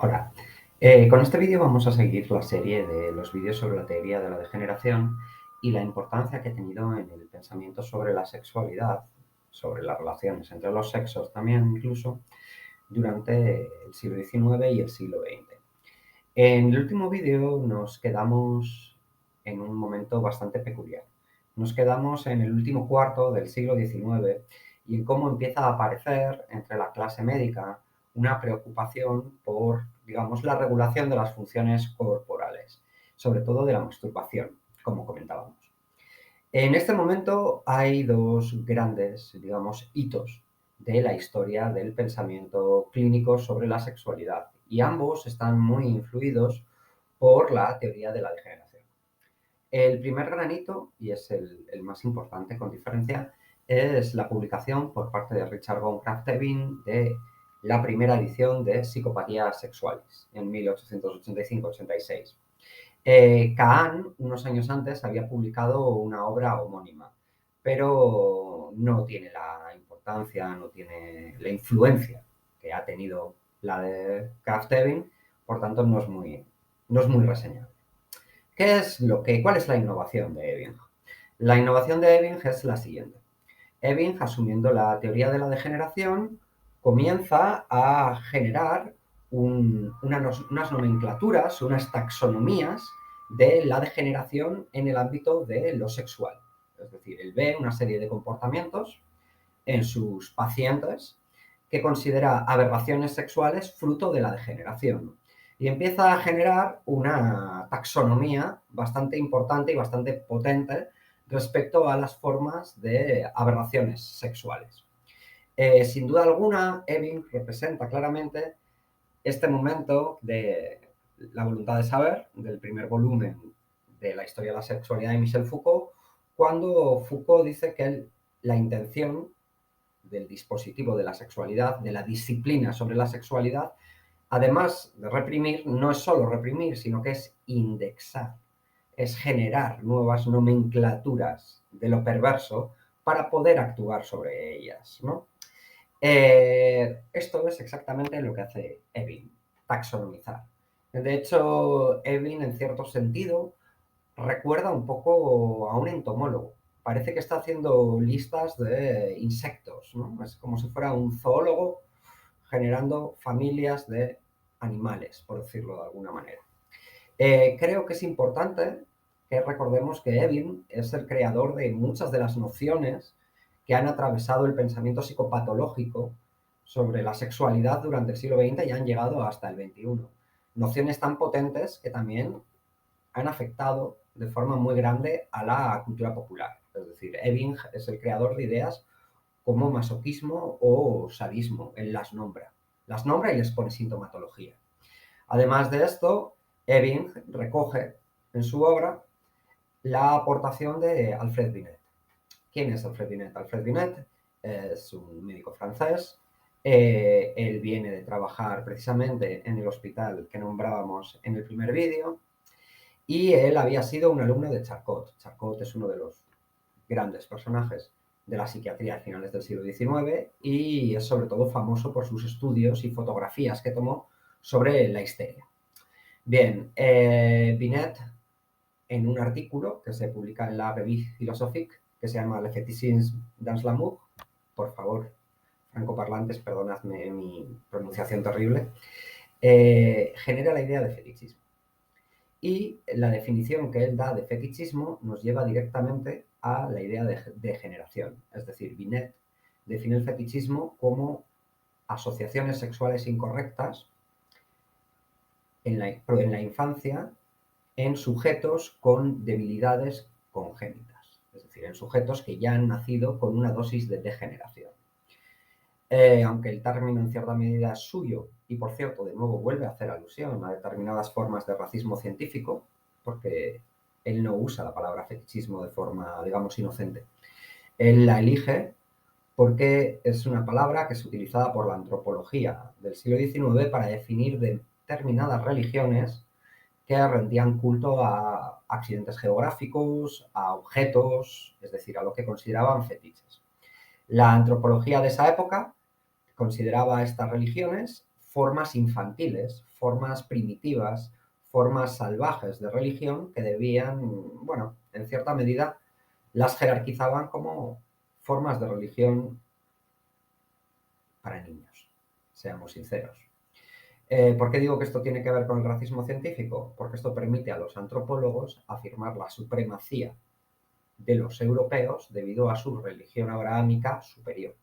Hola. Con este vídeo vamos a seguir la serie de los vídeos sobre la teoría de la degeneración y la importancia que ha tenido en el pensamiento sobre la sexualidad, sobre las relaciones entre los sexos también incluso, durante el siglo XIX y el siglo XX. En el último vídeo nos quedamos en un momento bastante peculiar. Nos quedamos en el último cuarto del siglo XIX y en cómo empieza a aparecer entre la clase médica una preocupación por, digamos, la regulación de las funciones corporales, sobre todo de la masturbación, como comentábamos. En este momento hay dos grandes, digamos, hitos de la historia del pensamiento clínico sobre la sexualidad y ambos están muy influidos por la teoría de la degeneración. El primer gran hito, y es el más importante con diferencia, es la publicación por parte de Richard von Krafft-Ebing de la primera edición de Psicopatías sexuales en 1885-86. Kahn, unos años antes, había publicado una obra homónima, pero no tiene la importancia, no tiene la influencia que ha tenido la de Krafft-Ebing, por tanto no es muy reseñable. ¿Cuál es la innovación de Ebing? La innovación de Ebing es la siguiente. Ebing, asumiendo la teoría de la degeneración, comienza a generar unas nomenclaturas, unas taxonomías de la degeneración en el ámbito de lo sexual. Es decir, él ve una serie de comportamientos en sus pacientes que considera aberraciones sexuales fruto de la degeneración. Y empieza a generar una taxonomía bastante importante y bastante potente respecto a las formas de aberraciones sexuales. Sin duda alguna, Ebing representa claramente este momento de la voluntad de saber, del primer volumen de la historia de la sexualidad de Michel Foucault, cuando Foucault dice que la intención del dispositivo de la sexualidad, de la disciplina sobre la sexualidad, además de reprimir, no es solo reprimir, sino que es indexar, es generar nuevas nomenclaturas de lo perverso para poder actuar sobre ellas, ¿no? Esto es exactamente lo que hace Evin, taxonomizar. De hecho, Evin, en cierto sentido, recuerda un poco a un entomólogo. Parece que está haciendo listas de insectos, ¿no? Es como si fuera un zoólogo generando familias de animales, por decirlo de alguna manera. Creo que es importante que recordemos que Evin es el creador de muchas de las nociones que han atravesado el pensamiento psicopatológico sobre la sexualidad durante el siglo XX y han llegado hasta el XXI. Nociones tan potentes que también han afectado de forma muy grande a la cultura popular. Es decir, Eving es el creador de ideas como masoquismo o sadismo. Él las nombra y les pone sintomatología. Además de esto, Eving recoge en su obra la aportación de Alfred Binet. ¿Quién es Alfred Binet? Alfred Binet es un médico francés. Él viene de trabajar precisamente en el hospital que nombrábamos en el primer vídeo y él había sido un alumno de Charcot. Charcot es uno de los grandes personajes de la psiquiatría a finales del siglo XIX y es sobre todo famoso por sus estudios y fotografías que tomó sobre la histeria. Bien, Binet, en un artículo que se publica en la Revue Philosophique, que se llama Le Fétichisme dans l'amour, por favor, francoparlantes, perdonadme mi pronunciación terrible, genera la idea de fetichismo. Y la definición que él da de fetichismo nos lleva directamente a la idea de degeneración. Es decir, Binet define el fetichismo como asociaciones sexuales incorrectas en la infancia en sujetos con debilidades congénitas, es decir, en sujetos que ya han nacido con una dosis de degeneración. Aunque el término en cierta medida es suyo, y por cierto, de nuevo vuelve a hacer alusión a determinadas formas de racismo científico, porque él no usa la palabra fetichismo de forma, digamos, inocente. Él la elige porque es una palabra que es utilizada por la antropología del siglo XIX para definir determinadas religiones que rendían culto a accidentes geográficos, a objetos, es decir, a lo que consideraban fetiches. La antropología de esa época consideraba a estas religiones formas infantiles, formas primitivas, formas salvajes de religión que debían, bueno, en cierta medida las jerarquizaban como formas de religión para niños, seamos sinceros. ¿Por qué digo que esto tiene que ver con el racismo científico? Porque esto permite a los antropólogos afirmar la supremacía de los europeos debido a su religión abrahámica superior.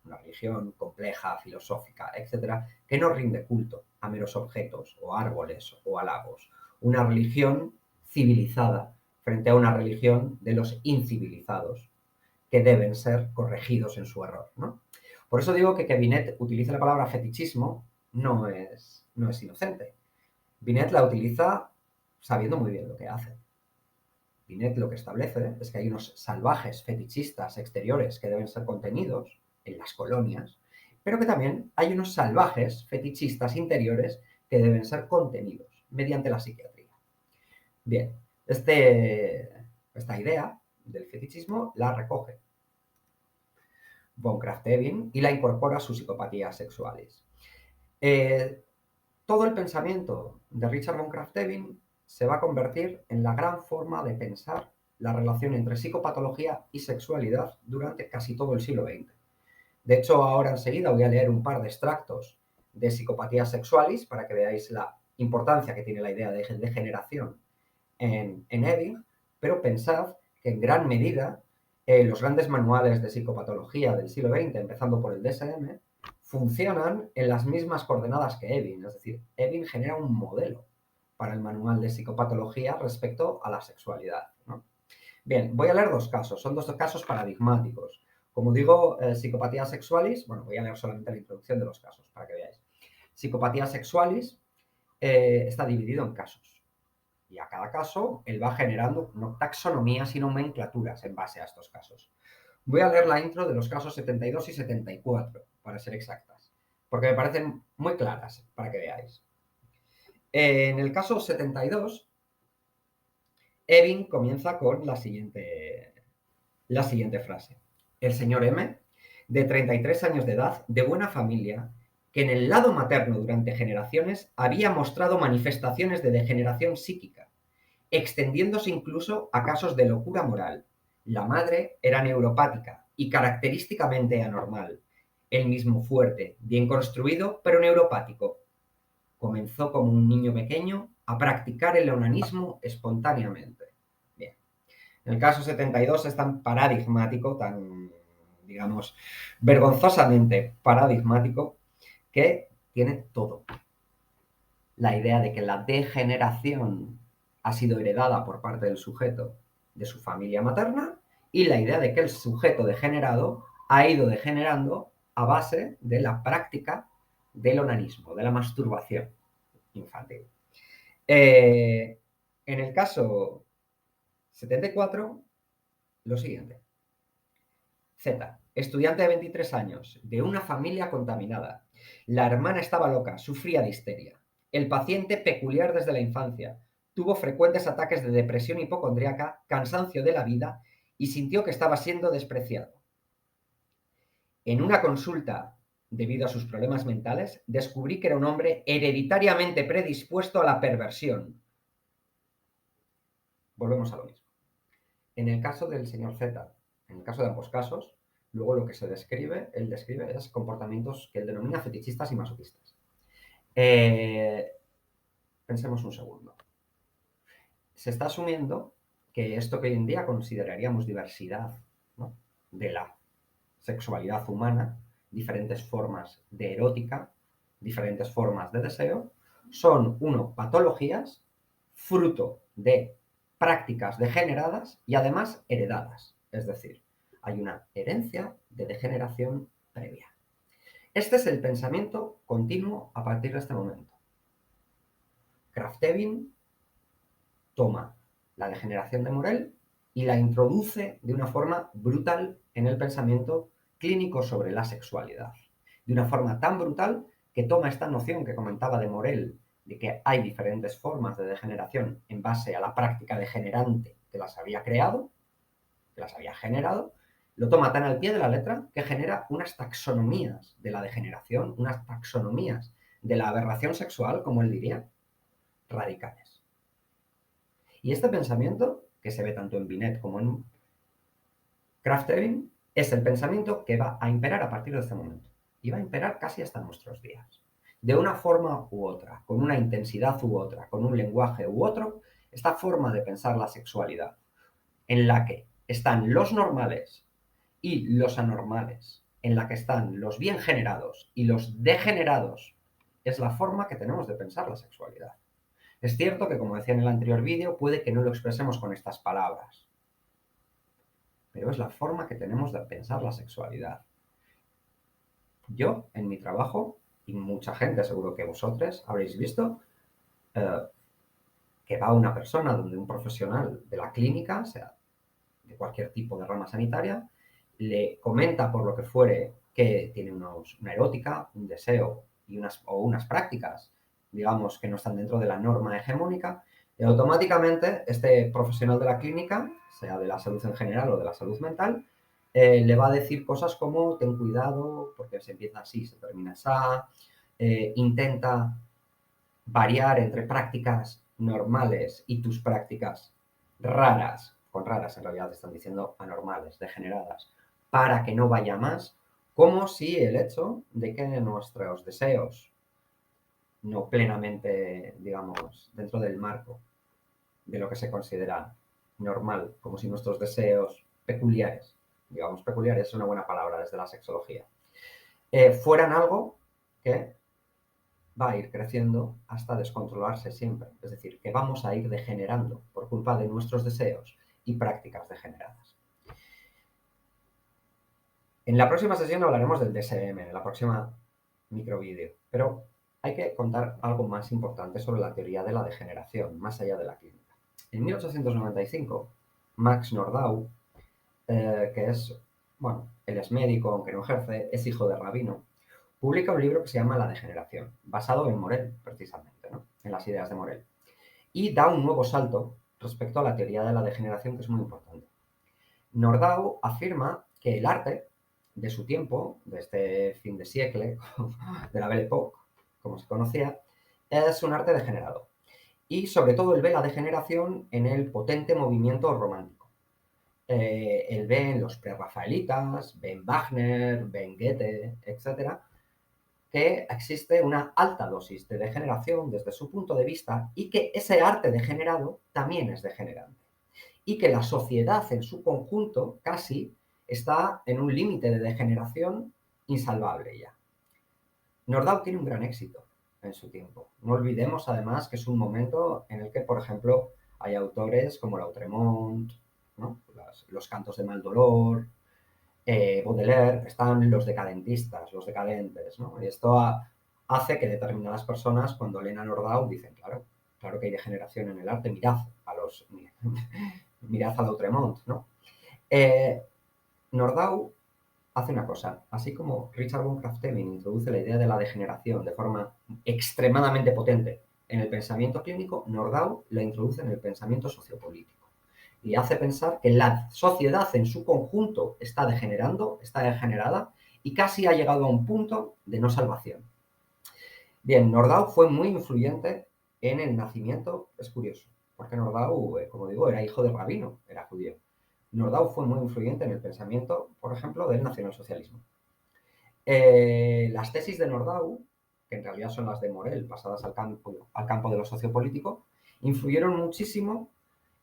Una religión compleja, filosófica, etcétera, que no rinde culto a meros objetos o árboles o halagos. Una religión civilizada frente a una religión de los incivilizados que deben ser corregidos en su error, ¿no? Por eso digo que Binet utilice la palabra fetichismo no es inocente. Binet la utiliza sabiendo muy bien lo que hace. Binet lo que establece es que hay unos salvajes fetichistas exteriores que deben ser contenidos en las colonias, pero que también hay unos salvajes fetichistas interiores que deben ser contenidos mediante la psiquiatría. Bien, esta idea del fetichismo la recoge von Krafft-Ebing y la incorpora a sus psicopatías sexuales. Todo el pensamiento de Richard von Krafft-Ebing se va a convertir en la gran forma de pensar la relación entre psicopatología y sexualidad durante casi todo el siglo XX. De hecho, ahora enseguida voy a leer un par de extractos de Psicopatías Sexualis para que veáis la importancia que tiene la idea de degeneración en Ebing, pero pensad que en gran medida los grandes manuales de psicopatología del siglo XX, empezando por el DSM, funcionan en las mismas coordenadas que Ebing. Es decir, Ebing genera un modelo para el manual de psicopatología respecto a la sexualidad, ¿no? Bien, voy a leer dos casos. Son dos casos paradigmáticos. Como digo, psicopatía sexualis, bueno, voy a leer solamente la introducción de los casos para que veáis. Psicopatía sexualis está dividido en casos. Y a cada caso, él va generando no taxonomías y nomenclaturas en base a estos casos. Voy a leer la intro de los casos 72 y 74, para ser exactas, porque me parecen muy claras para que veáis. En el caso 72, Ebing comienza con la siguiente frase. El señor M, de 33 años de edad, de buena familia, que en el lado materno durante generaciones había mostrado manifestaciones de degeneración psíquica, extendiéndose incluso a casos de locura moral. La madre era neuropática y característicamente anormal. El mismo fuerte, bien construido, pero neuropático. Comenzó como un niño pequeño a practicar el onanismo espontáneamente. Bien. En el caso 72 es tan paradigmático, tan, digamos, vergonzosamente paradigmático, que tiene todo. La idea de que la degeneración ha sido heredada por parte del sujeto de su familia materna y la idea de que el sujeto degenerado ha ido degenerando a base de la práctica del onanismo, de la masturbación infantil. En el caso 74, lo siguiente. Z, estudiante de 23 años, de una familia contaminada. La hermana estaba loca, sufría de histeria. El paciente, peculiar desde la infancia, tuvo frecuentes ataques de depresión hipocondríaca, cansancio de la vida y sintió que estaba siendo despreciado. En una consulta, debido a sus problemas mentales, descubrí que era un hombre hereditariamente predispuesto a la perversión. Volvemos a lo mismo. En el caso del señor Z, en el caso de ambos casos, luego lo que él describe es comportamientos que él denomina fetichistas y masoquistas. Pensemos un segundo. Se está asumiendo que esto que hoy en día consideraríamos diversidad, ¿no?, de la sexualidad humana, diferentes formas de erótica, diferentes formas de deseo, son, patologías fruto de prácticas degeneradas y además heredadas. Es decir, hay una herencia de degeneración previa. Este es el pensamiento continuo a partir de este momento. Krafft-Ebing toma la degeneración de Morel y la introduce de una forma brutal en el pensamiento clínico sobre la sexualidad. De una forma tan brutal que toma esta noción que comentaba de Morel, de que hay diferentes formas de degeneración en base a la práctica degenerante que las había creado, que las había generado, lo toma tan al pie de la letra que genera unas taxonomías de la degeneración, unas taxonomías de la aberración sexual, como él diría, radicales. Y este pensamiento, que se ve tanto en Binet como en Krafft-Ebing, es el pensamiento que va a imperar a partir de este momento. Y va a imperar casi hasta nuestros días. De una forma u otra, con una intensidad u otra, con un lenguaje u otro, esta forma de pensar la sexualidad, en la que están los normales y los anormales, en la que están los bien generados y los degenerados, es la forma que tenemos de pensar la sexualidad. Es cierto que, como decía en el anterior vídeo, puede que no lo expresemos con estas palabras, pero es la forma que tenemos de pensar la sexualidad. Yo, en mi trabajo, y mucha gente, seguro que vosotros habréis visto, eh, que va una persona donde un profesional de la clínica, o sea, de cualquier tipo de rama sanitaria, le comenta por lo que fuere que tiene una erótica, un deseo o unas prácticas, digamos, que no están dentro de la norma hegemónica, y automáticamente este profesional de la clínica, sea de la salud en general o de la salud mental, le va a decir cosas como ten cuidado porque se empieza así, se termina así, intenta variar entre prácticas normales y tus prácticas raras, con raras en realidad están diciendo anormales, degeneradas, para que no vaya más, como si el hecho de que nuestros deseos no plenamente, digamos, dentro del marco de lo que se considera normal, como si nuestros deseos peculiares, digamos peculiares es una buena palabra desde la sexología, fueran algo que va a ir creciendo hasta descontrolarse siempre. Es decir, que vamos a ir degenerando por culpa de nuestros deseos y prácticas degeneradas. En la próxima sesión hablaremos del DSM, en la próxima microvídeo, pero hay que contar algo más importante sobre la teoría de la degeneración, más allá de la clínica. En 1895, Max Nordau, que es, bueno, él es médico, aunque no ejerce, es hijo de rabino, publica un libro que se llama La degeneración, basado en Morel, precisamente, ¿no? En las ideas de Morel. Y da un nuevo salto respecto a la teoría de la degeneración, que es muy importante. Nordau afirma que el arte de su tiempo, de este fin de siècle, de la Belle Époque, como se conocía, es un arte degenerado. Y sobre todo él ve la degeneración en el potente movimiento romántico. Él ve en los prerrafaelitas, ve en Wagner, ve en Goethe, etc., que existe una alta dosis de degeneración desde su punto de vista y que ese arte degenerado también es degenerante. Y que la sociedad en su conjunto casi está en un límite de degeneración insalvable ya. Nordau tiene un gran éxito en su tiempo. No olvidemos además que es un momento en el que, por ejemplo, hay autores como Lautréamont, ¿no? Los cantos de Maldolor, Baudelaire, están los decadentistas, los decadentes, ¿no? Y esto hace que determinadas personas, cuando leen a Nordau, dicen, claro, claro que hay degeneración en el arte, mirad a Lautréamont, ¿no? Nordau hace una cosa, así como Richard von Krafft-Ebing introduce la idea de la degeneración de forma extremadamente potente en el pensamiento clínico, Nordau la introduce en el pensamiento sociopolítico y hace pensar que la sociedad en su conjunto está degenerando, está degenerada y casi ha llegado a un punto de no salvación. Bien, Nordau fue muy influyente en el nacimiento, es curioso, porque Nordau, como digo, era hijo de rabino, era judío. Nordau fue muy influyente en el pensamiento, por ejemplo, del nacionalsocialismo. Las tesis de Nordau, que en realidad son las de Morel, pasadas al campo de lo sociopolítico, influyeron muchísimo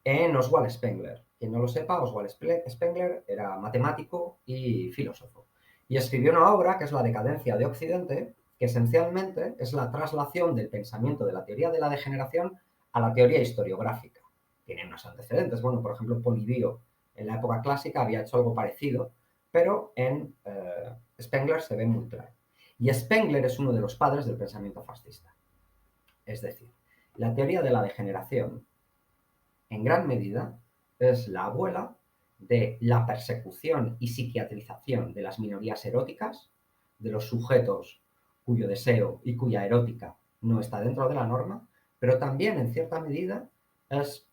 en Oswald Spengler. Quien no lo sepa, Oswald Spengler era matemático y filósofo. Y escribió una obra que es La decadencia de Occidente, que esencialmente es la traslación del pensamiento de la teoría de la degeneración a la teoría historiográfica. Tiene unos antecedentes. Bueno, por ejemplo, Polibio en la época clásica había hecho algo parecido, pero en Spengler se ve muy claro. Y Spengler es uno de los padres del pensamiento fascista. Es decir, la teoría de la degeneración en gran medida, es la abuela de la persecución y psiquiatrización de las minorías eróticas, de los sujetos cuyo deseo y cuya erótica no está dentro de la norma, pero también, en cierta medida, es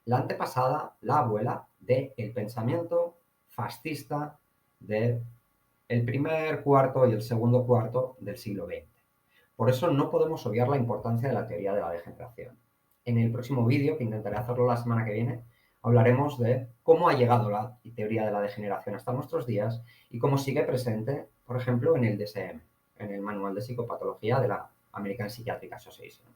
la antepasada, la abuela del pensamiento fascista del primer cuarto y el segundo cuarto del siglo XX. Por eso no podemos obviar la importancia de la teoría de la degeneración. En el próximo vídeo, que intentaré hacerlo la semana que viene, hablaremos de cómo ha llegado la teoría de la degeneración hasta nuestros días y cómo sigue presente, por ejemplo, en el DSM, en el Manual de Psicopatología de la American Psychiatric Association.